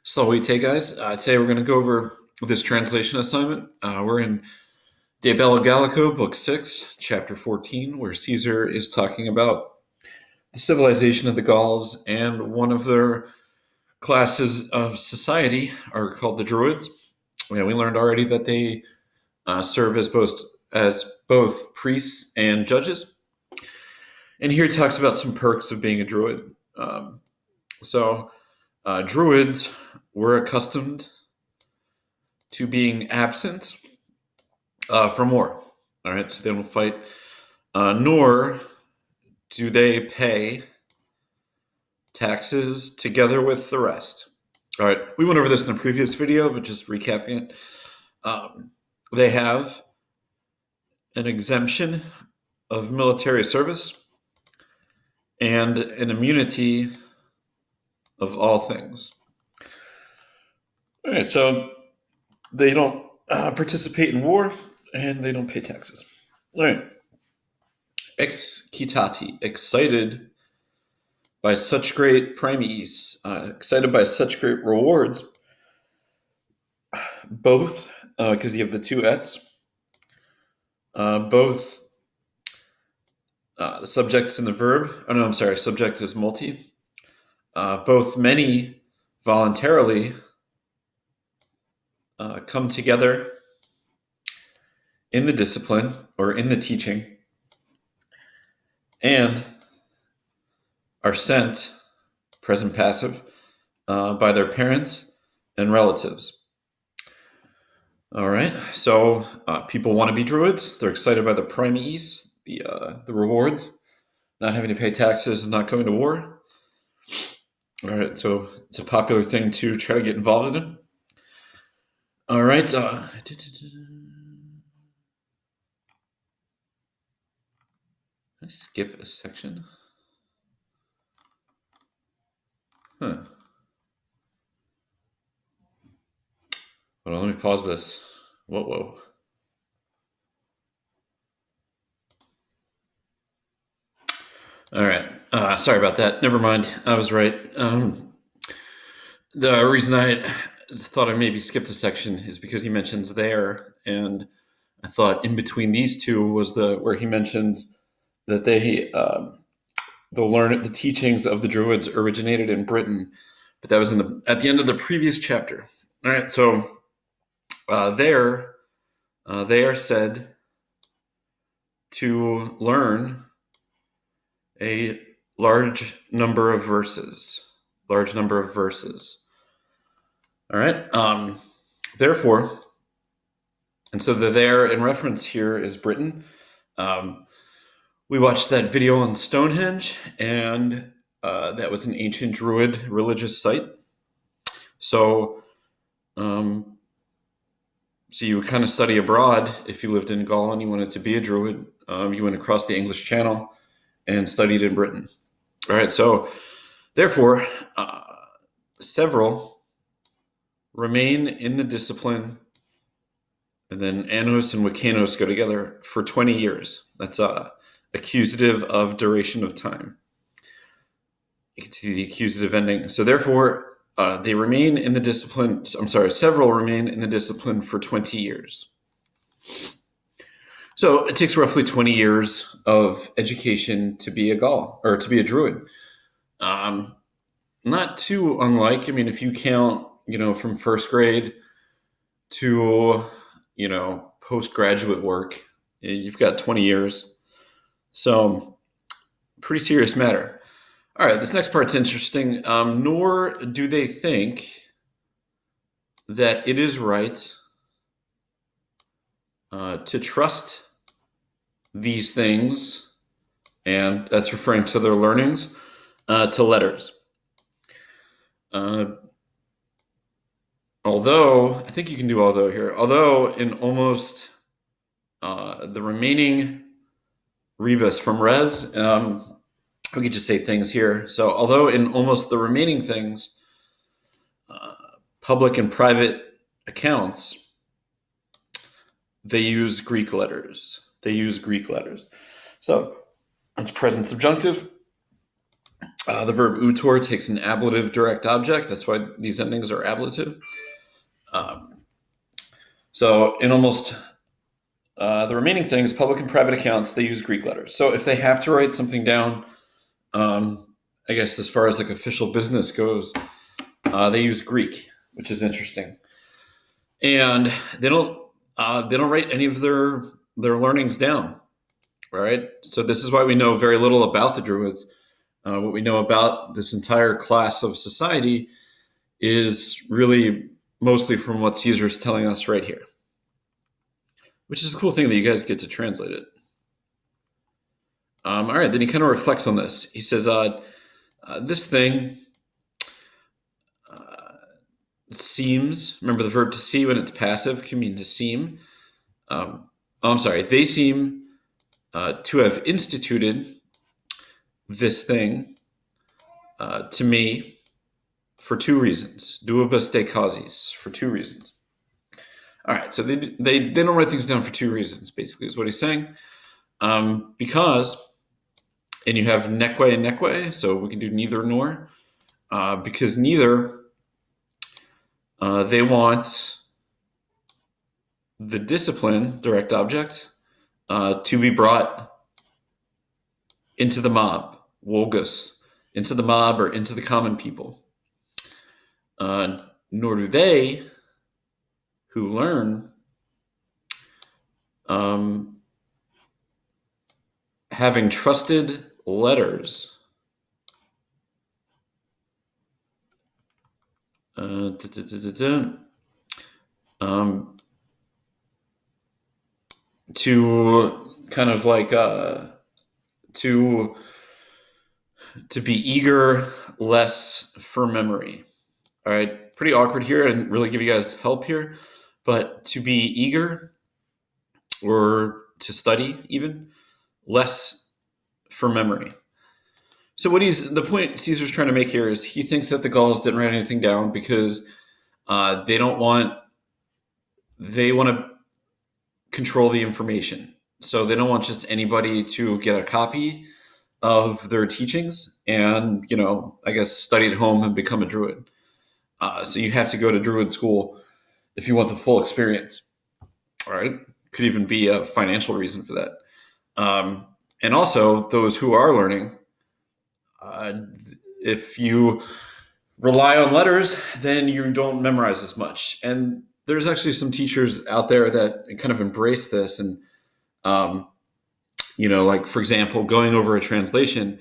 Salute, guys. Today we're going to go over this translation assignment. We're in De Bello Gallico, Book 6, Chapter 14, where Caesar is talking about the civilization of the Gauls, and one of their classes of society are called the Druids. And we learned already that they serve as both priests and judges. And here he talks about some perks of being a Druid. Druids were accustomed to being absent from war. All right, so they don't fight, nor do they pay taxes together with the rest. All right, we went over this in a previous video, but just recapping it. They have an exemption of military service and an immunity of all things. All right, so they don't participate in war, and they don't pay taxes. All right. Excitati, excited by such great premies, excited by such great rewards, both, because you have the two ets, both the subject's and the verb. Oh, no, I'm sorry, subject is multi. Both many voluntarily come together in the discipline or in the teaching and are sent, present passive, by their parents and relatives. All right, so people want to be druids. They're excited by the premies, the rewards, not having to pay taxes and not going to war. All right, so it's a popular thing to try to get involved in. All right. Did I skip a section? Huh. Hold on, let me pause this. Whoa. All right. Sorry about that. Never mind. I was right. The reason I thought I maybe skipped a section is because he mentions there, and I thought in between these two was where he mentions that the teachings of the Druids originated in Britain, but that was at the end of the previous chapter. All right, so they are said to learn a large number of verses. All right. Therefore, and so the there in reference here is Britain. We watched that video on Stonehenge, and that was an ancient Druid religious site. So you would kind of study abroad if you lived in Gaul and you wanted to be a Druid. You went across the English Channel and studied in Britain. All right, so therefore, several remain in the discipline, and then Anos and Wikanos go together for 20 years. That's accusative of duration of time. You can see the accusative ending. So therefore, they remain in the discipline. Several remain in the discipline for 20 years. So it takes roughly 20 years of education to be a Gaul, or to be a Druid. Not too unlike, if you count, from first grade to, postgraduate work, you've got 20 years. So pretty serious matter. All right, this next part's interesting. Nor do they think that it is right to trust these things, and that's referring to their learnings, to letters. Although, I think you can do although here. Although in almost the remaining rebus from res, we could just say things here. So although in almost the remaining things, public and private accounts, they use Greek letters. So that's present subjunctive. The verb utor takes an ablative direct object. That's why these endings are ablative. So in almost the remaining things, public and private accounts, they use Greek letters. So if they have to write something down, I guess as far as like official business goes, they use Greek, which is interesting. And they don't write any of their learnings down. All right. So this is why we know very little about the Druids. What we know about this entire class of society is really mostly from what Caesar is telling us right here, which is a cool thing that you guys get to translate it. All right, then he kind of reflects on this. He says, this thing seems, remember the verb to see when it's passive can mean to seem. They seem to have instituted this thing to me for two reasons. Duobus de causis, for two reasons. All right, so they don't write things down for two reasons, basically, is what he's saying. Because, and you have neque and neque, so we can do neither nor, because neither, they want the discipline, direct object, to be brought into the mob, vulgus, into the mob or into the common people. Nor do they who learn having trusted letters to kind of like to be eager less for memory. All right, pretty awkward here. I didn't really give you guys help here, but to be eager or to study even less for memory. So the point Caesar's trying to make here is he thinks that the Gauls didn't write anything down because they want to control the information. So they don't want just anybody to get a copy of their teachings and, I guess study at home and become a Druid. So you have to go to Druid school if you want the full experience. All right. Could even be a financial reason for that. And also those who are learning, if you rely on letters, then you don't memorize as much. And there's actually some teachers out there that kind of embrace this. And, like, for example, going over a translation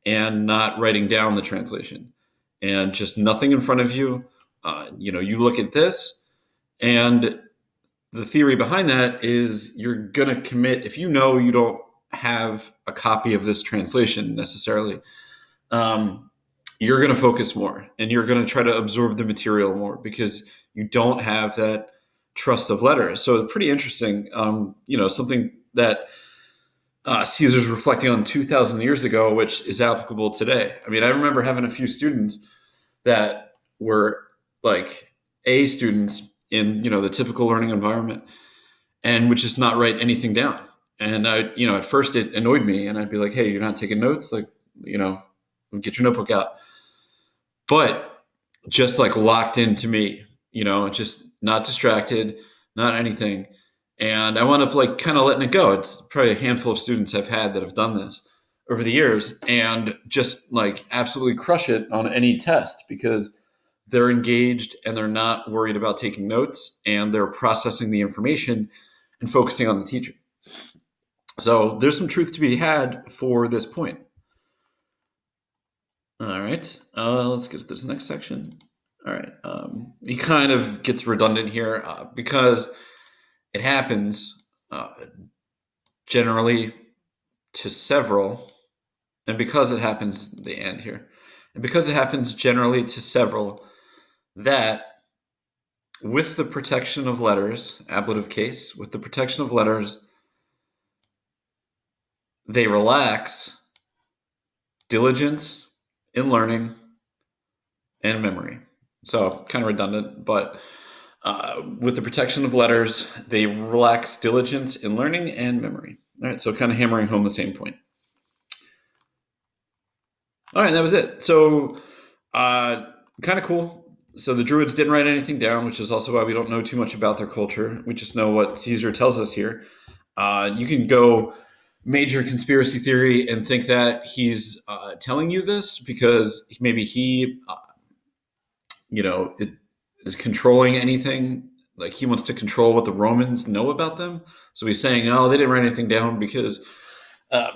and not writing down the translation and just nothing in front of you. You look at this, and the theory behind that is you're going to commit, if you know you don't have a copy of this translation necessarily, you're going to focus more and you're going to try to absorb the material more because you don't have that trust of letters. So pretty interesting, something that Caesar's reflecting on 2,000 years ago, which is applicable today. I mean, I remember having a few students that were like A students in, the typical learning environment and would just not write anything down. And at first it annoyed me and I'd be like, hey, you're not taking notes? Like, get your notebook out. But just like locked into me, just not distracted, not anything. And I wound up like kind of letting it go. It's probably a handful of students I've had that have done this over the years and just like absolutely crush it on any test because they're engaged and they're not worried about taking notes and they're processing the information and focusing on the teacher. So there's some truth to be had for this point. All right, let's get to this next section. All right, he kind of gets redundant here because it happens generally to several, and because it happens, the end here, and because it happens generally to several, that with the protection of letters, ablative case, with the protection of letters, they relax diligence in learning and memory. So kind of redundant, but with the protection of letters, they relax diligence in learning and memory. All right, so kind of hammering home the same point. All right, that was it. So, kind of cool. So the Druids didn't write anything down, which is also why we don't know too much about their culture. We just know what Caesar tells us here. You can go major conspiracy theory and think that he's telling you this because maybe he, it is controlling anything. Like he wants to control what the Romans know about them. So he's saying, "Oh, they didn't write anything down uh,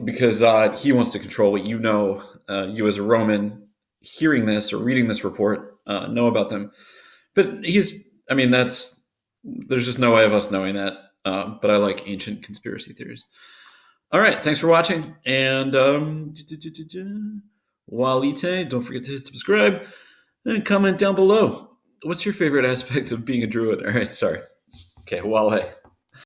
because he wants to control what you know. You as a Roman, hearing this or reading this report, know about them." But I mean, there's just no way of us knowing that. But I like ancient conspiracy theories. All right, thanks for watching, and Walite, don't forget to hit subscribe and comment down below. What's your favorite aspect of being a druid? All right, sorry. Okay, Wale.